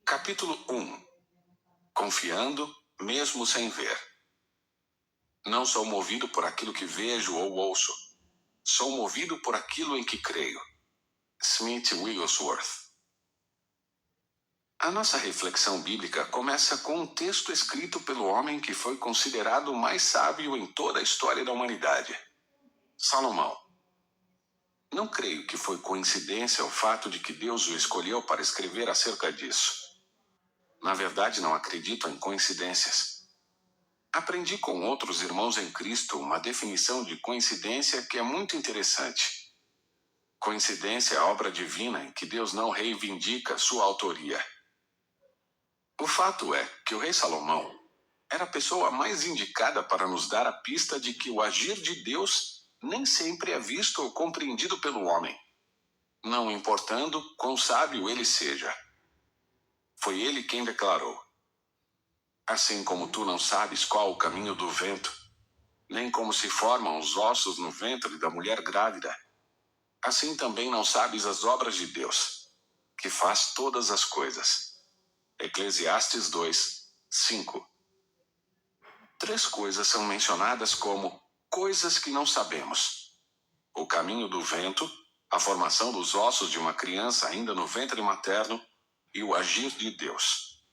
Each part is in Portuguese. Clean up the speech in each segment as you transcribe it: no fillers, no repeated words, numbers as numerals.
Capítulo 1. Confiando, mesmo sem ver. Não sou movido por aquilo que vejo ou ouço. Sou movido por aquilo em que creio. Smith Wigglesworth. A nossa reflexão bíblica começa com um texto escrito pelo homem que foi considerado o mais sábio em toda a história da humanidade, Salomão. Não creio que foi coincidência o fato de que Deus o escolheu para escrever acerca disso. Na verdade, não acredito em coincidências. Aprendi com outros irmãos em Cristo uma definição de coincidência que é muito interessante. Coincidência é a obra divina em que Deus não reivindica sua autoria. O fato é que o rei Salomão era a pessoa mais indicada para nos dar a pista de que o agir de Deus nem sempre é visto ou compreendido pelo homem, não importando quão sábio ele seja. Foi ele quem declarou: assim como tu não sabes qual o caminho do vento, nem como se formam os ossos no ventre da mulher grávida, assim também não sabes as obras de Deus, que faz todas as coisas. Eclesiastes 2, 5. 3 coisas são mencionadas como coisas que não sabemos: o caminho do vento, a formação dos ossos de uma criança ainda no ventre materno e o agir de Deus.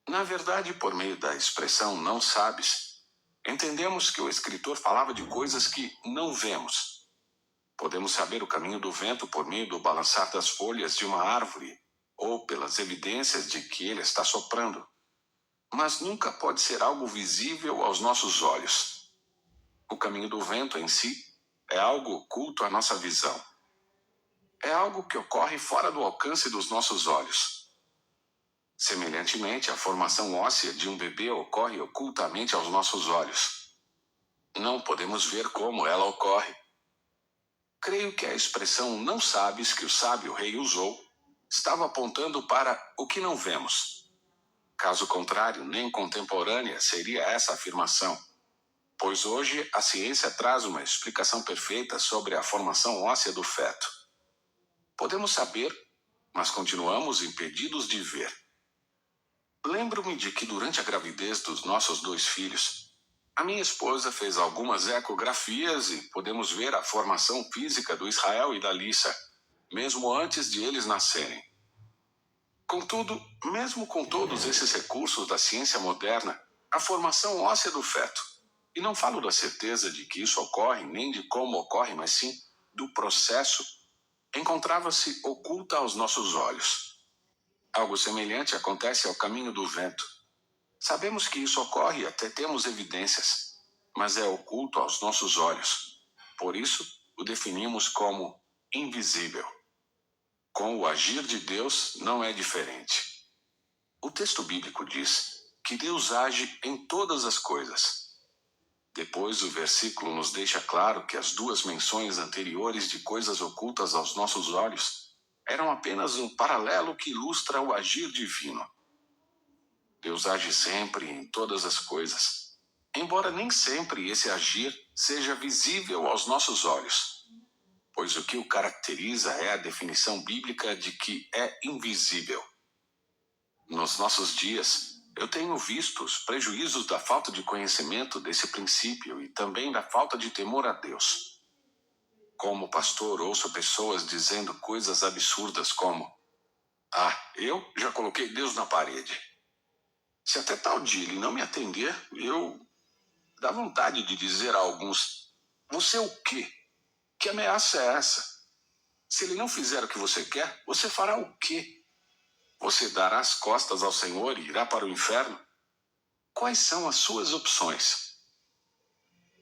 Na verdade, por meio da expressão não sabes, entendemos que o escritor falava de coisas que não vemos. Podemos saber o caminho do vento por meio do balançar das folhas de uma árvore ou pelas evidências de que ele está soprando. Mas nunca pode ser algo visível aos nossos olhos. O caminho do vento em si é algo oculto à nossa visão. É algo que ocorre fora do alcance dos nossos olhos. Semelhantemente, a formação óssea de um bebê ocorre ocultamente aos nossos olhos. Não podemos ver como ela ocorre. Creio que a expressão não sabes que o sábio rei usou estava apontando para o que não vemos. Caso contrário, nem contemporânea seria essa afirmação, pois hoje a ciência traz uma explicação perfeita sobre a formação óssea do feto. Podemos saber, mas continuamos impedidos de ver. Lembro-me de que durante a gravidez dos nossos 2 filhos, a minha esposa fez algumas ecografias e podemos ver a formação física do Israel e da Lissa, mesmo antes de eles nascerem. Contudo, mesmo com todos esses recursos da ciência moderna, a formação óssea do feto, e não falo da certeza de que isso ocorre nem de como ocorre, mas sim do processo, encontrava-se oculta aos nossos olhos. Algo semelhante acontece ao caminho do vento. Sabemos que isso ocorre e até temos evidências, mas é oculto aos nossos olhos. Por isso, o definimos como invisível. Com o agir de Deus não é diferente. O texto bíblico diz que Deus age em todas as coisas. Depois, o versículo nos deixa claro que as 2 menções anteriores de coisas ocultas aos nossos olhos eram apenas um paralelo que ilustra o agir divino. Deus age sempre em todas as coisas, embora nem sempre esse agir seja visível aos nossos olhos, pois o que o caracteriza é a definição bíblica de que é invisível. Nos nossos dias, eu tenho visto os prejuízos da falta de conhecimento desse princípio e também da falta de temor a Deus. Como pastor, ouço pessoas dizendo coisas absurdas como: eu já coloquei Deus na parede. Se até tal dia ele não me atender, dá vontade de dizer a alguns: você é o quê? Que ameaça é essa? Se ele não fizer o que você quer, você fará o quê? Você dará as costas ao Senhor e irá para o inferno? Quais são as suas opções?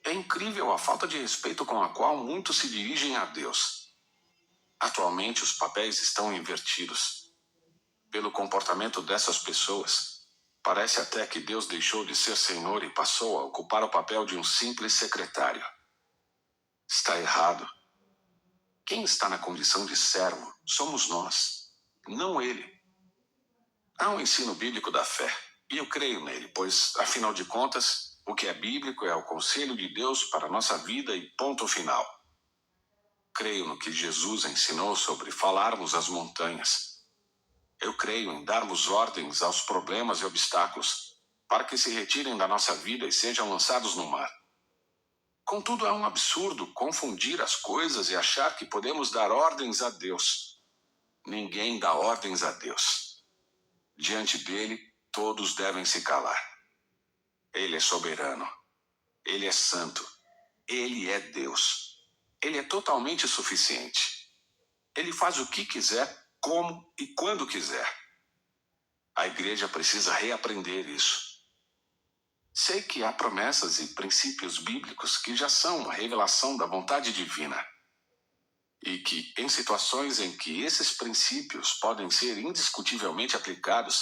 É incrível a falta de respeito com a qual muitos se dirigem a Deus. Atualmente os papéis estão invertidos. Pelo comportamento dessas pessoas, parece até que Deus deixou de ser Senhor e passou a ocupar o papel de um simples secretário. Está errado. Quem está na condição de servo somos nós, não ele. Há um ensino bíblico da fé, e eu creio nele, pois, afinal de contas, o que é bíblico é o conselho de Deus para a nossa vida e ponto final. Creio no que Jesus ensinou sobre falarmos às montanhas. Eu creio creio em darmos ordens aos problemas e obstáculos, para que se retirem da nossa vida e sejam lançados no mar. Contudo, é um absurdo confundir as coisas e achar que podemos dar ordens a Deus. Ninguém dá ordens a Deus. Diante dele, todos devem se calar. Ele é soberano. Ele é santo. Ele é Deus. Ele é totalmente suficiente. Ele faz o que quiser, como e quando quiser. A igreja precisa reaprender isso. Sei que há promessas e princípios bíblicos que já são uma revelação da vontade divina. E que, em situações em que esses princípios podem ser indiscutivelmente aplicados,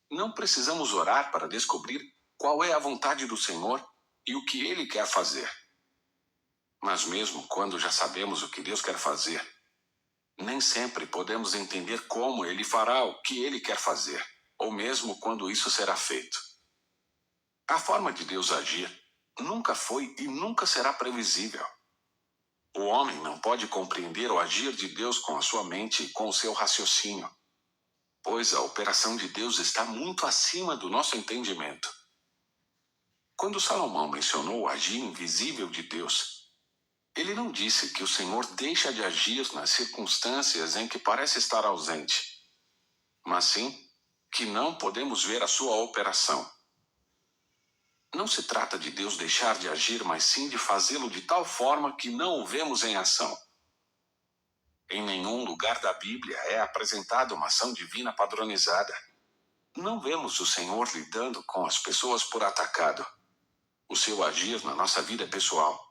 não precisamos orar para descobrir qual é a vontade do Senhor e o que Ele quer fazer. Mas mesmo quando já sabemos o que Deus quer fazer, nem sempre podemos entender como Ele fará o que Ele quer fazer, ou mesmo quando isso será feito. A forma de Deus agir nunca foi e nunca será previsível. O homem não pode compreender o agir de Deus com a sua mente e com o seu raciocínio, pois a operação de Deus está muito acima do nosso entendimento. Quando Salomão mencionou o agir invisível de Deus, ele não disse que o Senhor deixa de agir nas circunstâncias em que parece estar ausente, mas sim que não podemos ver a sua operação. Não se trata de Deus deixar de agir, mas sim de fazê-lo de tal forma que não o vemos em ação. Em nenhum lugar da Bíblia é apresentada uma ação divina padronizada. Não vemos o Senhor lidando com as pessoas por atacado. O seu agir na nossa vida é pessoal.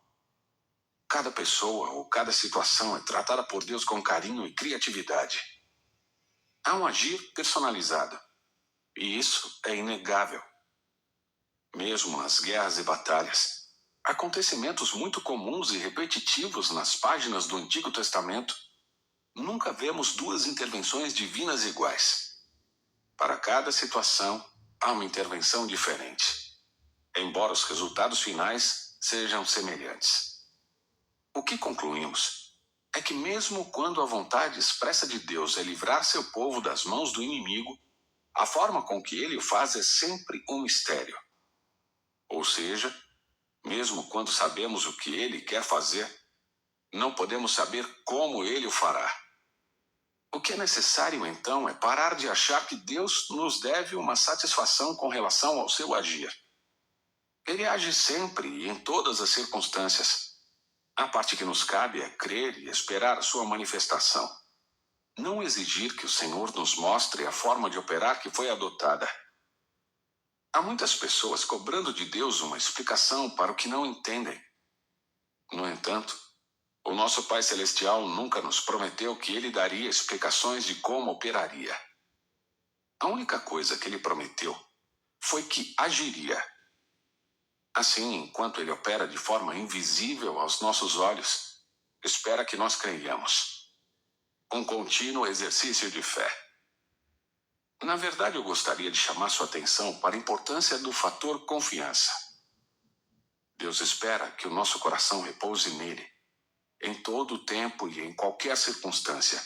Cada pessoa ou cada situação é tratada por Deus com carinho e criatividade. Há um agir personalizado, e isso é inegável. Mesmo nas guerras e batalhas, acontecimentos muito comuns e repetitivos nas páginas do Antigo Testamento, nunca vemos duas intervenções divinas iguais. Para cada situação, há uma intervenção diferente, embora os resultados finais sejam semelhantes. O que concluímos é que mesmo quando a vontade expressa de Deus é livrar seu povo das mãos do inimigo, a forma com que ele o faz é sempre um mistério. Ou seja, mesmo quando sabemos o que ele quer fazer, não podemos saber como ele o fará. O que é necessário, então, é parar de achar que Deus nos deve uma satisfação com relação ao seu agir. Ele age sempre e em todas as circunstâncias. A parte que nos cabe é crer e esperar a sua manifestação. Não exigir que o Senhor nos mostre a forma de operar que foi adotada. Há muitas pessoas cobrando de Deus uma explicação para o que não entendem. No entanto, o nosso Pai Celestial nunca nos prometeu que Ele daria explicações de como operaria. A única coisa que Ele prometeu foi que agiria. Assim, enquanto Ele opera de forma invisível aos nossos olhos, espera que nós creiamos. Um contínuo exercício de fé. Na verdade, eu gostaria de chamar sua atenção para a importância do fator confiança. Deus espera que o nosso coração repouse nele, em todo o tempo e em qualquer circunstância,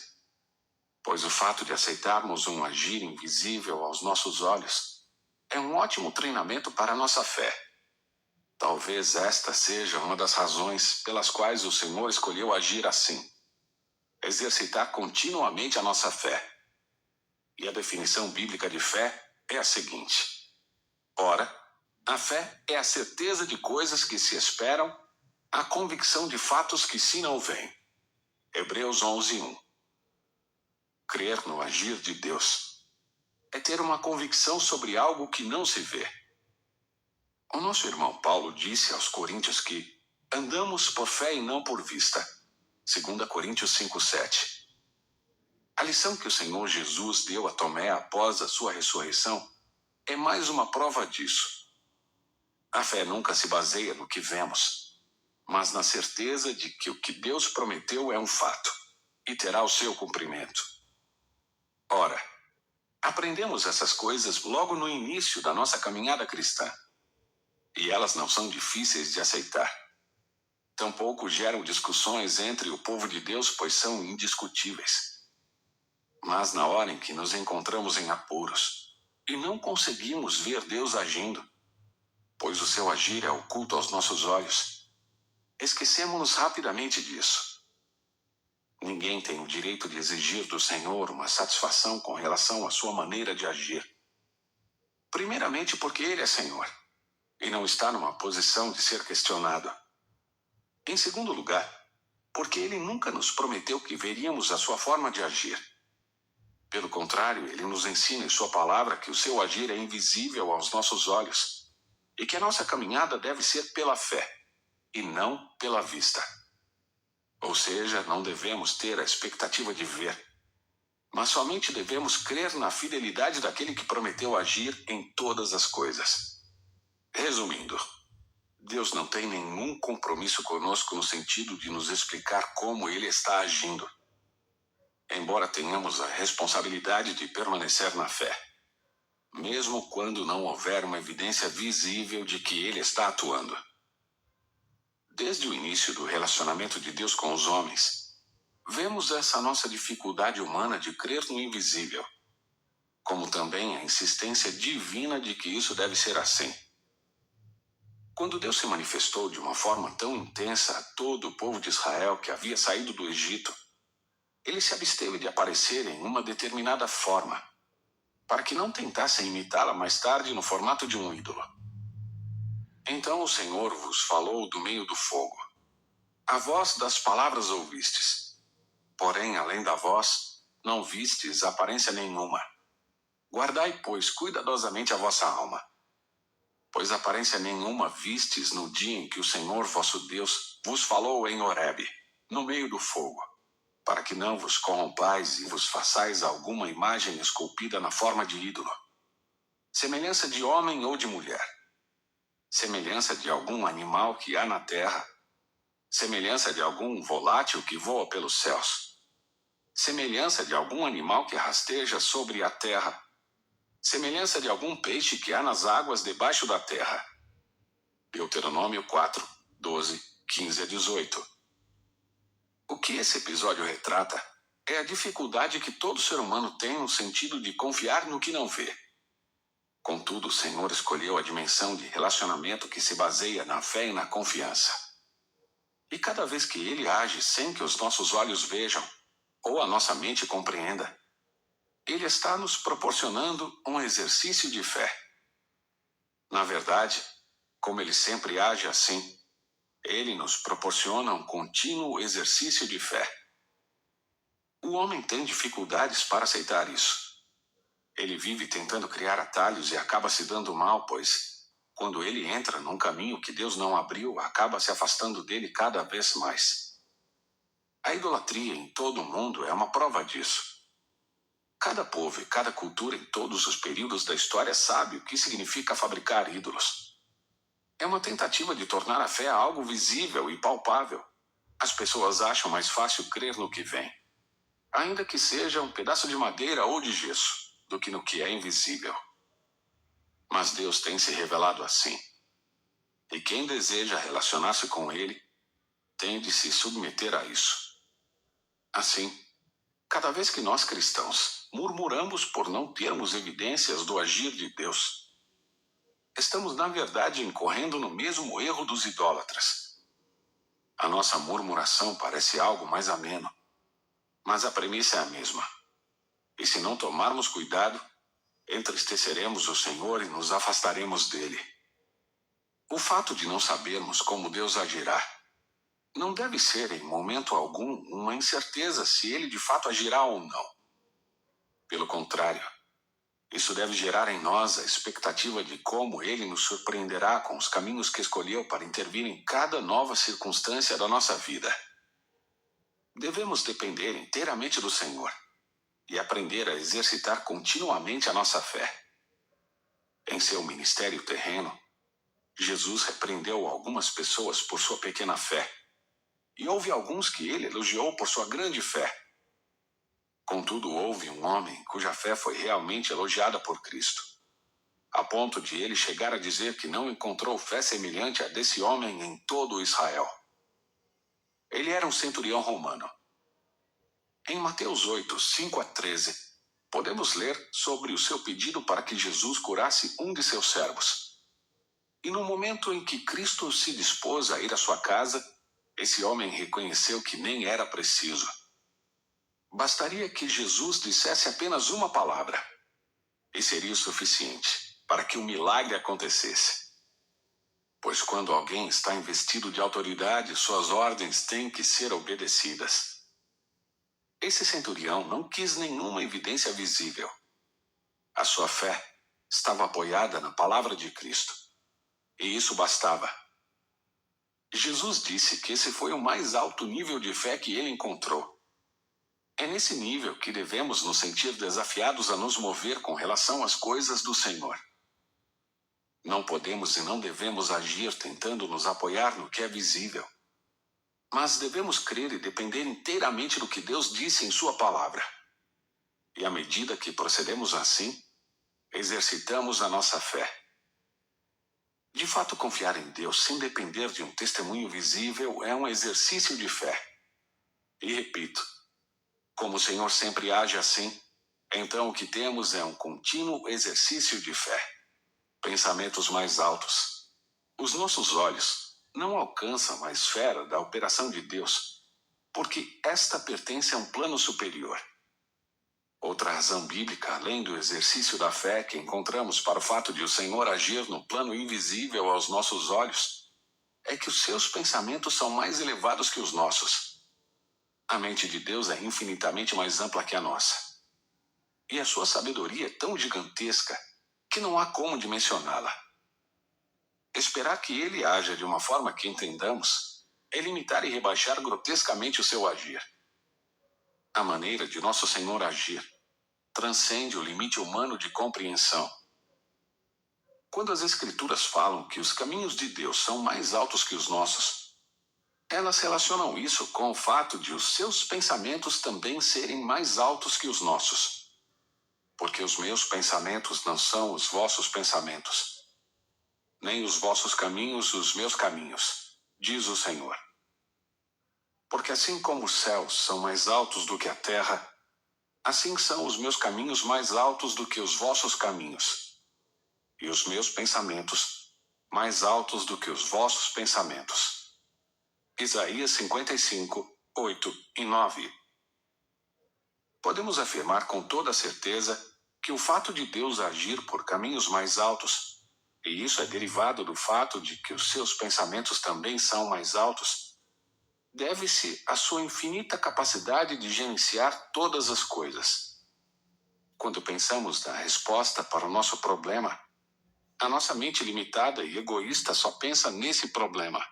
pois o fato de aceitarmos um agir invisível aos nossos olhos é um ótimo treinamento para a nossa fé. Talvez esta seja uma das razões pelas quais o Senhor escolheu agir assim. Exercitar continuamente a nossa fé. E a definição bíblica de fé é a seguinte: ora, a fé é a certeza de coisas que se esperam, a convicção de fatos que se não veem. Hebreus 11:1. Crer no agir de Deus é ter uma convicção sobre algo que não se vê. O nosso irmão Paulo disse aos Coríntios que andamos por fé e não por vista. 2 Coríntios 5:7. A lição que o Senhor Jesus deu a Tomé após a sua ressurreição é mais uma prova disso. A fé nunca se baseia no que vemos, mas na certeza de que o que Deus prometeu é um fato e terá o seu cumprimento. Ora, aprendemos essas coisas logo no início da nossa caminhada cristã, e elas não são difíceis de aceitar. Tampouco geram discussões entre o povo de Deus, pois são indiscutíveis. Mas na hora em que nos encontramos em apuros e não conseguimos ver Deus agindo, pois o seu agir é oculto aos nossos olhos, esquecemos-nos rapidamente disso. Ninguém tem o direito de exigir do Senhor uma satisfação com relação à sua maneira de agir. Primeiramente porque Ele é Senhor e não está numa posição de ser questionado. Em segundo lugar, porque Ele nunca nos prometeu que veríamos a sua forma de agir. Pelo contrário, Ele nos ensina em sua palavra que o seu agir é invisível aos nossos olhos e que a nossa caminhada deve ser pela fé e não pela vista. Ou seja, não devemos ter a expectativa de ver, mas somente devemos crer na fidelidade daquele que prometeu agir em todas as coisas. Resumindo, Deus não tem nenhum compromisso conosco no sentido de nos explicar como Ele está agindo, embora tenhamos a responsabilidade de permanecer na fé, mesmo quando não houver uma evidência visível de que Ele está atuando. Desde o início do relacionamento de Deus com os homens, vemos essa nossa dificuldade humana de crer no invisível, como também a insistência divina de que isso deve ser assim. Quando Deus se manifestou de uma forma tão intensa a todo o povo de Israel que havia saído do Egito, Ele se absteve de aparecer em uma determinada forma, para que não tentassem imitá-la mais tarde no formato de um ídolo. Então o Senhor vos falou do meio do fogo. A voz das palavras ouvistes, porém, além da voz, não vistes aparência nenhuma. Guardai, pois, cuidadosamente a vossa alma, pois aparência nenhuma vistes no dia em que o Senhor vosso Deus vos falou em Horebe, no meio do fogo, para que não vos corrompais e vos façais alguma imagem esculpida na forma de ídolo, semelhança de homem ou de mulher, semelhança de algum animal que há na terra, semelhança de algum volátil que voa pelos céus, semelhança de algum animal que rasteja sobre a terra, semelhança de algum peixe que há nas águas debaixo da terra. Deuteronômio 4, 12, 15 a 18. O que esse episódio retrata é a dificuldade que todo ser humano tem no sentido de confiar no que não vê. Contudo, o Senhor escolheu a dimensão de relacionamento que se baseia na fé e na confiança. E cada vez que Ele age sem que os nossos olhos vejam, ou a nossa mente compreenda, Ele está nos proporcionando um exercício de fé. Na verdade, como Ele sempre age assim, Ele nos proporciona um contínuo exercício de fé. O homem tem dificuldades para aceitar isso. Ele vive tentando criar atalhos e acaba se dando mal, pois, quando ele entra num caminho que Deus não abriu, acaba se afastando dele cada vez mais. A idolatria em todo o mundo é uma prova disso. Cada povo e cada cultura em todos os períodos da história sabe o que significa fabricar ídolos. É uma tentativa de tornar a fé algo visível e palpável. As pessoas acham mais fácil crer no que vem, ainda que seja um pedaço de madeira ou de gesso, do que no que é invisível. Mas Deus tem se revelado assim. E quem deseja relacionar-se com Ele, tem de se submeter a isso. Assim, cada vez que nós cristãos murmuramos por não termos evidências do agir de Deus, estamos na verdade incorrendo no mesmo erro dos idólatras. A nossa murmuração parece algo mais ameno, mas a premissa é a mesma. E se não tomarmos cuidado, entristeceremos o Senhor e nos afastaremos dele. O fato de não sabermos como Deus agirá não deve ser, em momento algum, uma incerteza se ele de fato agirá ou não. Pelo contrário, isso deve gerar em nós a expectativa de como ele nos surpreenderá com os caminhos que escolheu para intervir em cada nova circunstância da nossa vida. Devemos depender inteiramente do Senhor e aprender a exercitar continuamente a nossa fé. Em seu ministério terreno, Jesus repreendeu algumas pessoas por sua pequena fé, e houve alguns que ele elogiou por sua grande fé. Contudo, houve um homem cuja fé foi realmente elogiada por Cristo, a ponto de ele chegar a dizer que não encontrou fé semelhante a desse homem em todo Israel. Ele era um centurião romano. Em Mateus 8, 5 a 13, podemos ler sobre o seu pedido para que Jesus curasse um de seus servos. E no momento em que Cristo se dispôs a ir à sua casa, esse homem reconheceu que nem era preciso. Bastaria que Jesus dissesse apenas uma palavra, e seria o suficiente para que o milagre acontecesse. Pois quando alguém está investido de autoridade, suas ordens têm que ser obedecidas. Esse centurião não quis nenhuma evidência visível. A sua fé estava apoiada na palavra de Cristo, e isso bastava. Jesus disse que esse foi o mais alto nível de fé que ele encontrou. É nesse nível que devemos nos sentir desafiados a nos mover com relação às coisas do Senhor. Não podemos e não devemos agir tentando nos apoiar no que é visível. Mas devemos crer e depender inteiramente do que Deus disse em sua palavra. E à medida que procedemos assim, exercitamos a nossa fé. De fato, confiar em Deus sem depender de um testemunho visível é um exercício de fé. E repito, como o Senhor sempre age assim, então o que temos é um contínuo exercício de fé. Pensamentos mais altos. Os nossos olhos não alcançam a esfera da operação de Deus, porque esta pertence a um plano superior. Outra razão bíblica, além do exercício da fé que encontramos para o fato de o Senhor agir no plano invisível aos nossos olhos, é que os seus pensamentos são mais elevados que os nossos. A mente de Deus é infinitamente mais ampla que a nossa. E a sua sabedoria é tão gigantesca que não há como dimensioná-la. Esperar que ele haja de uma forma que entendamos é limitar e rebaixar grotescamente o seu agir. A maneira de nosso Senhor agir transcende o limite humano de compreensão. Quando as Escrituras falam que os caminhos de Deus são mais altos que os nossos, elas relacionam isso com o fato de os seus pensamentos também serem mais altos que os nossos. Porque os meus pensamentos não são os vossos pensamentos, nem os vossos caminhos os meus caminhos, diz o Senhor. Porque assim como os céus são mais altos do que a terra, assim são os meus caminhos mais altos do que os vossos caminhos, e os meus pensamentos mais altos do que os vossos pensamentos. Isaías 55, 8 e 9. Podemos afirmar com toda certeza que o fato de Deus agir por caminhos mais altos, e isso é derivado do fato de que os seus pensamentos também são mais altos, deve-se à sua infinita capacidade de gerenciar todas as coisas. Quando pensamos na resposta para o nosso problema, a nossa mente limitada e egoísta só pensa nesse problema.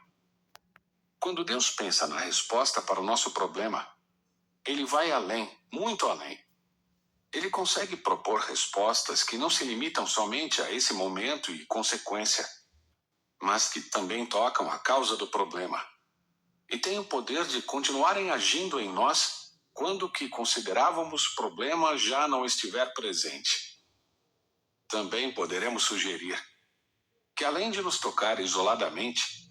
Quando Deus pensa na resposta para o nosso problema, ele vai além, muito além. Ele consegue propor respostas que não se limitam somente a esse momento e consequência, mas que também tocam a causa do problema. E têm o poder de continuarem agindo em nós quando o que considerávamos problema já não estiver presente. Também poderemos sugerir que, além de nos tocar isoladamente,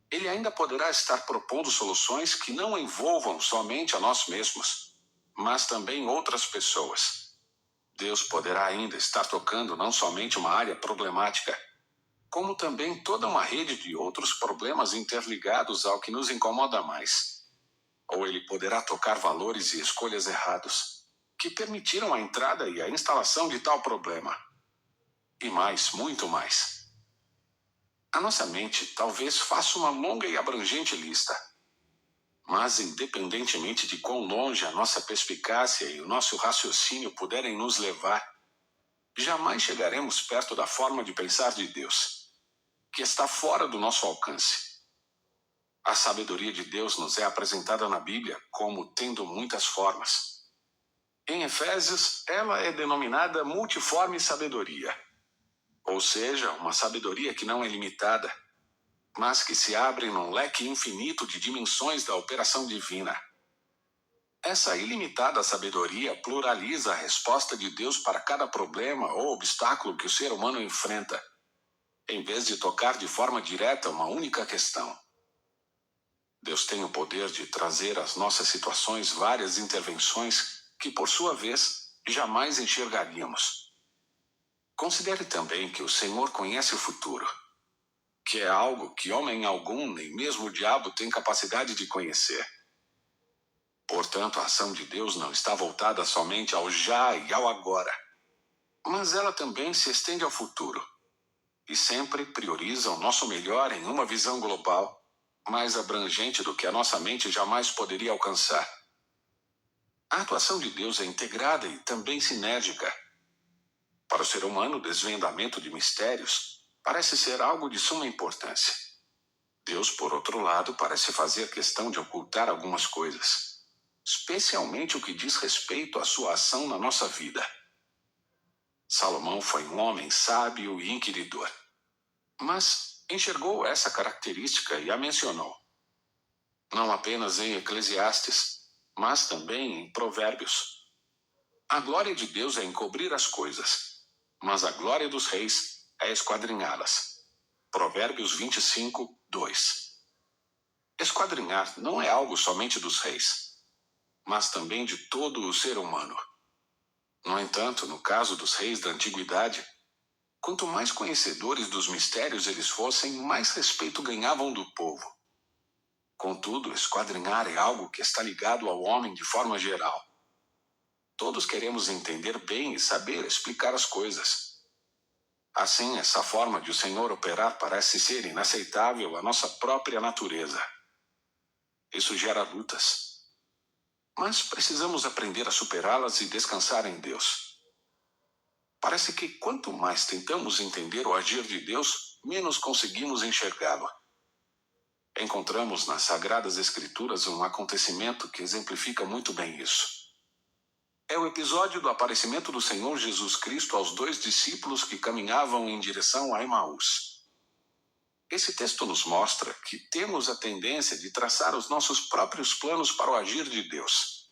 ele ainda poderá estar propondo soluções que não envolvam somente a nós mesmos, mas também outras pessoas. Deus poderá ainda estar tocando não somente uma área problemática, como também toda uma rede de outros problemas interligados ao que nos incomoda mais. Ou ele poderá tocar valores e escolhas errados, que permitiram a entrada e a instalação de tal problema. E mais, muito mais. A nossa mente talvez faça uma longa e abrangente lista. Mas, independentemente de quão longe a nossa perspicácia e o nosso raciocínio puderem nos levar, jamais chegaremos perto da forma de pensar de Deus, que está fora do nosso alcance. A sabedoria de Deus nos é apresentada na Bíblia como tendo muitas formas. Em Efésios, ela é denominada multiforme sabedoria, ou seja, uma sabedoria que não é limitada, mas que se abre num leque infinito de dimensões da operação divina. Essa ilimitada sabedoria pluraliza a resposta de Deus para cada problema ou obstáculo que o ser humano enfrenta, em vez de tocar de forma direta uma única questão. Deus tem o poder de trazer às nossas situações várias intervenções que, por sua vez, jamais enxergaríamos. Considere também que o Senhor conhece o futuro, que é algo que homem algum, nem mesmo o diabo, tem capacidade de conhecer. Portanto, a ação de Deus não está voltada somente ao já e ao agora, mas ela também se estende ao futuro, e sempre prioriza o nosso melhor em uma visão global, mais abrangente do que a nossa mente jamais poderia alcançar. A atuação de Deus é integrada e também sinérgica. Para o ser humano, o desvendamento de mistérios parece ser algo de suma importância. Deus, por outro lado, parece fazer questão de ocultar algumas coisas, especialmente o que diz respeito à sua ação na nossa vida. Salomão foi um homem sábio e inquiridor, mas enxergou essa característica e a mencionou, não apenas em Eclesiastes, mas também em Provérbios. A glória de Deus é encobrir as coisas, mas a glória dos reis é esquadrinhá-las. Provérbios 25, 2. Esquadrinhar não é algo somente dos reis, mas também de todo o ser humano. No entanto, no caso dos reis da antiguidade, quanto mais conhecedores dos mistérios eles fossem, mais respeito ganhavam do povo. Contudo, esquadrinhar é algo que está ligado ao homem de forma geral. Todos queremos entender bem e saber explicar as coisas. Assim, essa forma de o Senhor operar parece ser inaceitável à nossa própria natureza. Isso gera lutas. Mas precisamos aprender a superá-las e descansar em Deus. Parece que quanto mais tentamos entender o agir de Deus, menos conseguimos enxergá-lo. Encontramos nas Sagradas Escrituras um acontecimento que exemplifica muito bem isso. É o episódio do aparecimento do Senhor Jesus Cristo aos 2 discípulos que caminhavam em direção a Emaús. Esse texto nos mostra que temos a tendência de traçar os nossos próprios planos para o agir de Deus.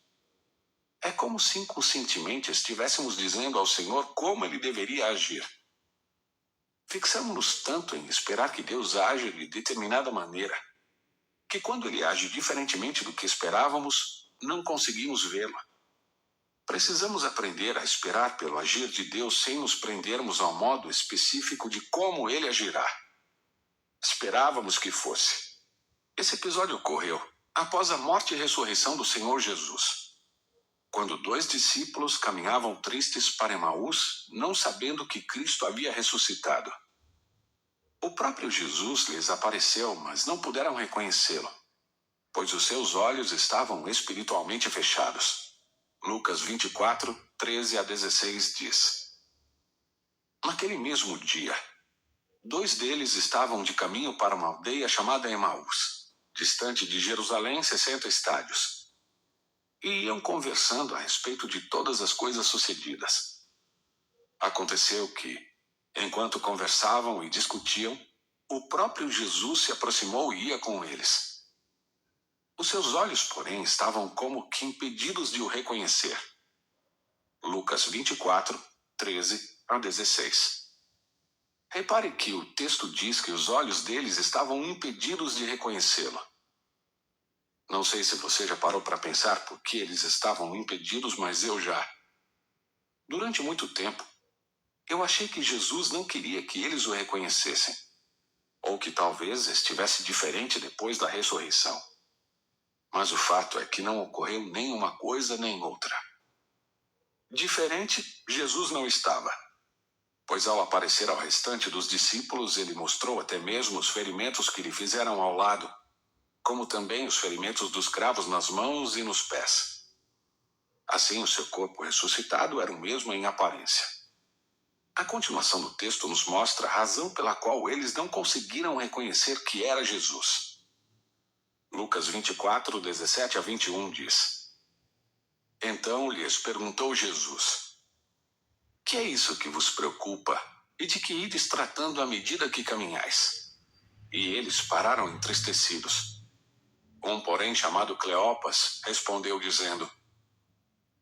É como se inconscientemente estivéssemos dizendo ao Senhor como ele deveria agir. Fixamos-nos tanto em esperar que Deus aja de determinada maneira, que quando ele age diferentemente do que esperávamos, não conseguimos vê-lo. Precisamos aprender a esperar pelo agir de Deus sem nos prendermos ao modo específico de como ele agirá. Esperávamos que fosse. Esse episódio ocorreu após a morte e ressurreição do Senhor Jesus, quando 2 discípulos caminhavam tristes para Emaús, não sabendo que Cristo havia ressuscitado. O próprio Jesus lhes apareceu, mas não puderam reconhecê-lo, pois os seus olhos estavam espiritualmente fechados. Lucas 24, 13 a 16 diz: Naquele mesmo dia, 2 deles estavam de caminho para uma aldeia chamada Emaús, distante de Jerusalém 60 estádios. E iam conversando a respeito de todas as coisas sucedidas. Aconteceu que, enquanto conversavam e discutiam, o próprio Jesus se aproximou e ia com eles. Os seus olhos, porém, estavam como que impedidos de o reconhecer. Lucas 24, 13 a 16. Repare que o texto diz que os olhos deles estavam impedidos de reconhecê-lo. Não sei se você já parou para pensar por que eles estavam impedidos, mas eu já. Durante muito tempo, eu achei que Jesus não queria que eles o reconhecessem, ou que talvez estivesse diferente depois da ressurreição. Mas o fato é que não ocorreu nem uma coisa nem outra. Diferente, Jesus não estava, pois ao aparecer ao restante dos discípulos, ele mostrou até mesmo os ferimentos que lhe fizeram ao lado, como também os ferimentos dos cravos nas mãos e nos pés. Assim, o seu corpo ressuscitado era o mesmo em aparência. A continuação do texto nos mostra a razão pela qual eles não conseguiram reconhecer que era Jesus. Lucas 24, 17 a 21 diz: Então lhes perguntou Jesus: Que é isso que vos preocupa, e de que ides tratando à medida que caminhais? E eles pararam entristecidos. Um, porém, chamado Cleopas, respondeu dizendo: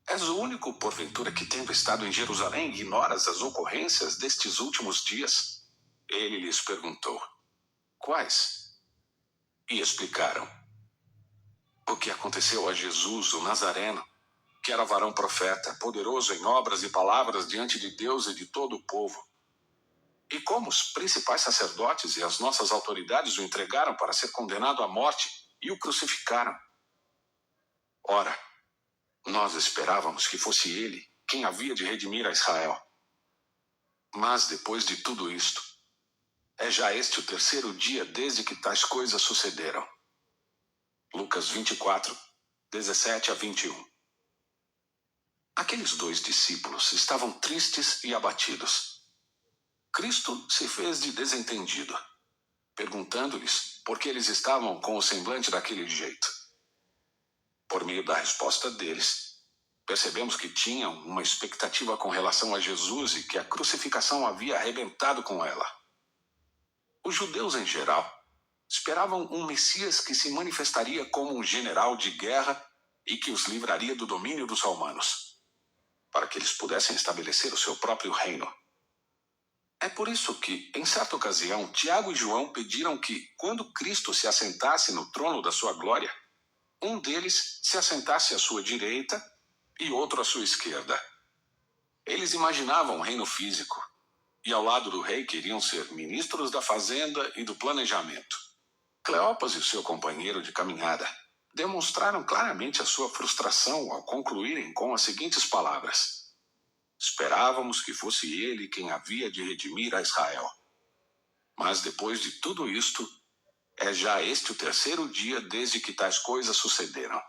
És o único, porventura, que tendo estado em Jerusalém, ignoras as ocorrências destes últimos dias? Ele lhes perguntou: Quais? E explicaram: O que aconteceu a Jesus, o Nazareno, que era varão profeta, poderoso em obras e palavras diante de Deus e de todo o povo. E como os principais sacerdotes e as nossas autoridades o entregaram para ser condenado à morte e o crucificaram. Ora, nós esperávamos que fosse ele quem havia de redimir a Israel. Mas depois de tudo isto, é já este o terceiro dia desde que tais coisas sucederam. Lucas 24, 17 a 21. Aqueles 2 discípulos estavam tristes e abatidos. Cristo se fez de desentendido, perguntando-lhes por que eles estavam com o semblante daquele jeito. Por meio da resposta deles, percebemos que tinham uma expectativa com relação a Jesus e que a crucificação havia arrebentado com ela. Os judeus em geral esperavam um Messias que se manifestaria como um general de guerra e que os livraria do domínio dos romanos, para que eles pudessem estabelecer o seu próprio reino. É por isso que, em certa ocasião, Tiago e João pediram que, quando Cristo se assentasse no trono da sua glória, um deles se assentasse à sua direita e outro à sua esquerda. Eles imaginavam um reino físico, e ao lado do rei queriam ser ministros da fazenda e do planejamento. Cleopas e seu companheiro de caminhada demonstraram claramente a sua frustração ao concluírem com as seguintes palavras: esperávamos que fosse ele quem havia de redimir a Israel. Mas depois de tudo isto, é já este o terceiro dia desde que tais coisas sucederam.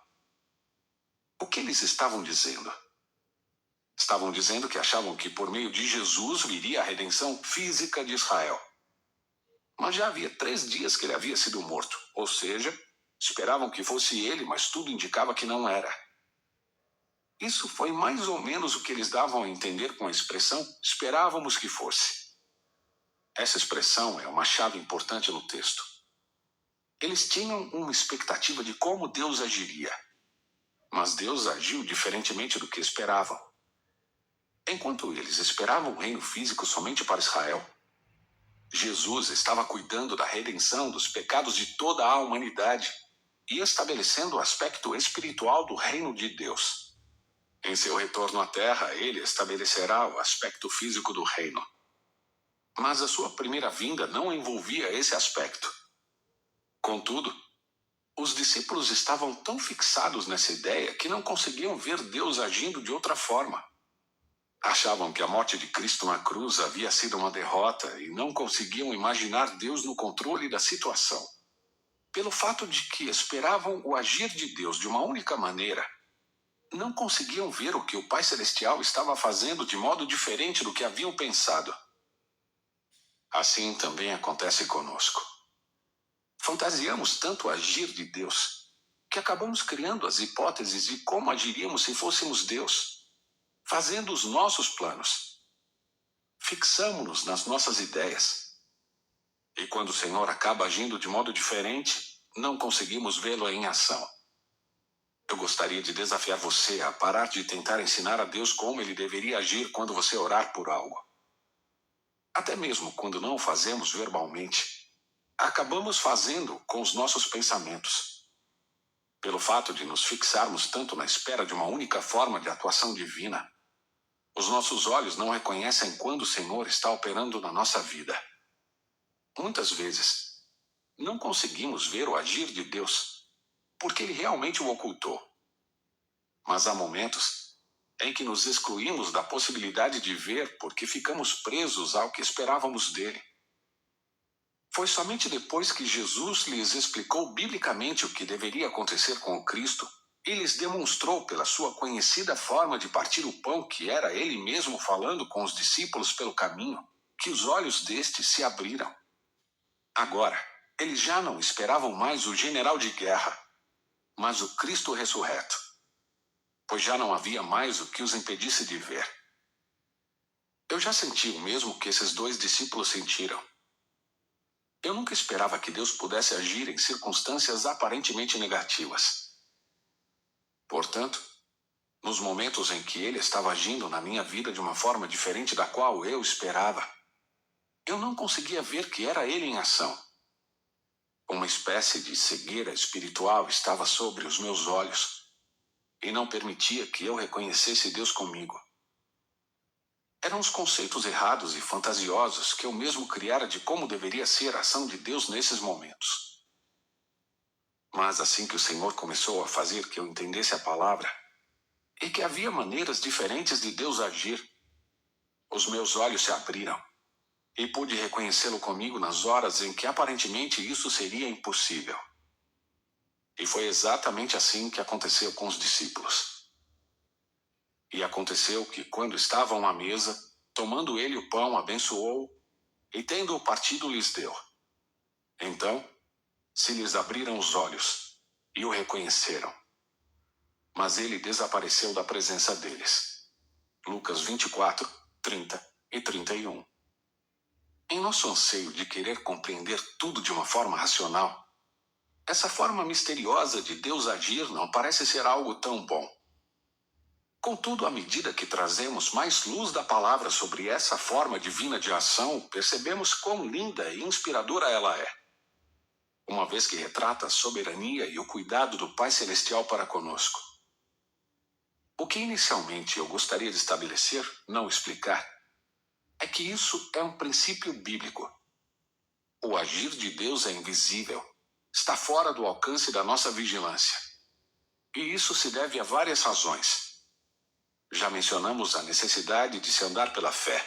O que eles estavam dizendo? Estavam dizendo que achavam que por meio de Jesus viria a redenção física de Israel. Mas já havia 3 dias que ele havia sido morto, ou seja, esperavam que fosse ele, mas tudo indicava que não era. Isso foi mais ou menos o que eles davam a entender com a expressão esperávamos que fosse. Essa expressão é uma chave importante no texto. Eles tinham uma expectativa de como Deus agiria, mas Deus agiu diferentemente do que esperavam. Enquanto eles esperavam um reino físico somente para Israel, Jesus estava cuidando da redenção dos pecados de toda a humanidade e estabelecendo o aspecto espiritual do reino de Deus. Em seu retorno à terra, ele estabelecerá o aspecto físico do reino. Mas a sua primeira vinda não envolvia esse aspecto. Contudo, os discípulos estavam tão fixados nessa ideia que não conseguiam ver Deus agindo de outra forma. Achavam que a morte de Cristo na cruz havia sido uma derrota e não conseguiam imaginar Deus no controle da situação. Pelo fato de que esperavam o agir de Deus de uma única maneira, não conseguiam ver o que o Pai Celestial estava fazendo de modo diferente do que haviam pensado. Assim também acontece conosco. Fantasiamos tanto o agir de Deus que acabamos criando as hipóteses de como agiríamos se fôssemos Deus, fazendo os nossos planos. Fixamo-nos nas nossas ideias. E quando o Senhor acaba agindo de modo diferente, não conseguimos vê-lo em ação. Eu gostaria de desafiar você a parar de tentar ensinar a Deus como ele deveria agir quando você orar por algo. Até mesmo quando não o fazemos verbalmente, acabamos fazendo com os nossos pensamentos. Pelo fato de nos fixarmos tanto na espera de uma única forma de atuação divina, os nossos olhos não reconhecem quando o Senhor está operando na nossa vida. Muitas vezes, não conseguimos ver o agir de Deus, porque ele realmente o ocultou. Mas há momentos em que nos excluímos da possibilidade de ver porque ficamos presos ao que esperávamos dele. Foi somente depois que Jesus lhes explicou biblicamente o que deveria acontecer com o Cristo e lhes demonstrou pela sua conhecida forma de partir o pão, que era ele mesmo falando com os discípulos pelo caminho, que os olhos destes se abriram. Agora, eles já não esperavam mais o general de guerra, mas o Cristo ressurreto, pois já não havia mais o que os impedisse de ver. Eu já senti o mesmo que esses 2 discípulos sentiram. Eu nunca esperava que Deus pudesse agir em circunstâncias aparentemente negativas. Portanto, nos momentos em que ele estava agindo na minha vida de uma forma diferente da qual eu esperava, eu não conseguia ver que era ele em ação. Uma espécie de cegueira espiritual estava sobre os meus olhos e não permitia que eu reconhecesse Deus comigo. Eram os conceitos errados e fantasiosos que eu mesmo criara de como deveria ser a ação de Deus nesses momentos. Mas assim que o Senhor começou a fazer que eu entendesse a palavra, e que havia maneiras diferentes de Deus agir, os meus olhos se abriram, e pude reconhecê-lo comigo nas horas em que aparentemente isso seria impossível. E foi exatamente assim que aconteceu com os discípulos. E aconteceu que, quando estavam à mesa, tomando ele o pão, abençoou, e tendo-o partido lhes deu. Então, se lhes abriram os olhos, e o reconheceram. Mas ele desapareceu da presença deles. Lucas 24, 30 e 31. Em nosso anseio de querer compreender tudo de uma forma racional, essa forma misteriosa de Deus agir não parece ser algo tão bom. Contudo, à medida que trazemos mais luz da palavra sobre essa forma divina de ação, percebemos quão linda e inspiradora ela é. Uma vez que retrata a soberania e o cuidado do Pai Celestial para conosco. O que inicialmente eu gostaria de estabelecer, não explicar, é que isso é um princípio bíblico. O agir de Deus é invisível, está fora do alcance da nossa vigilância. E isso se deve a várias razões. Já mencionamos a necessidade de se andar pela fé.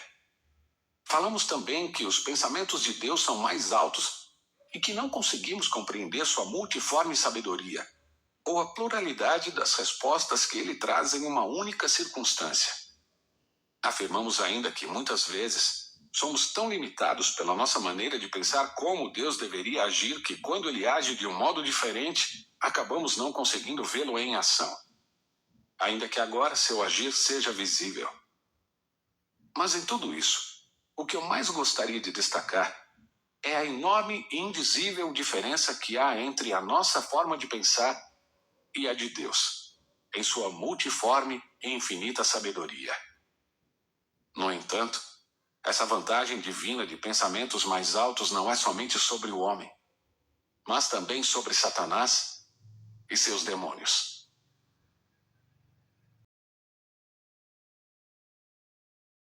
Falamos também que os pensamentos de Deus são mais altos e que não conseguimos compreender sua multiforme sabedoria, ou a pluralidade das respostas que ele traz em uma única circunstância. Afirmamos ainda que muitas vezes somos tão limitados pela nossa maneira de pensar como Deus deveria agir que, quando ele age de um modo diferente, acabamos não conseguindo vê-lo em ação, ainda que agora seu agir seja visível. Mas em tudo isso, o que eu mais gostaria de destacar é a enorme e indizível diferença que há entre a nossa forma de pensar e a de Deus, em sua multiforme e infinita sabedoria. No entanto, essa vantagem divina de pensamentos mais altos não é somente sobre o homem, mas também sobre Satanás e seus demônios.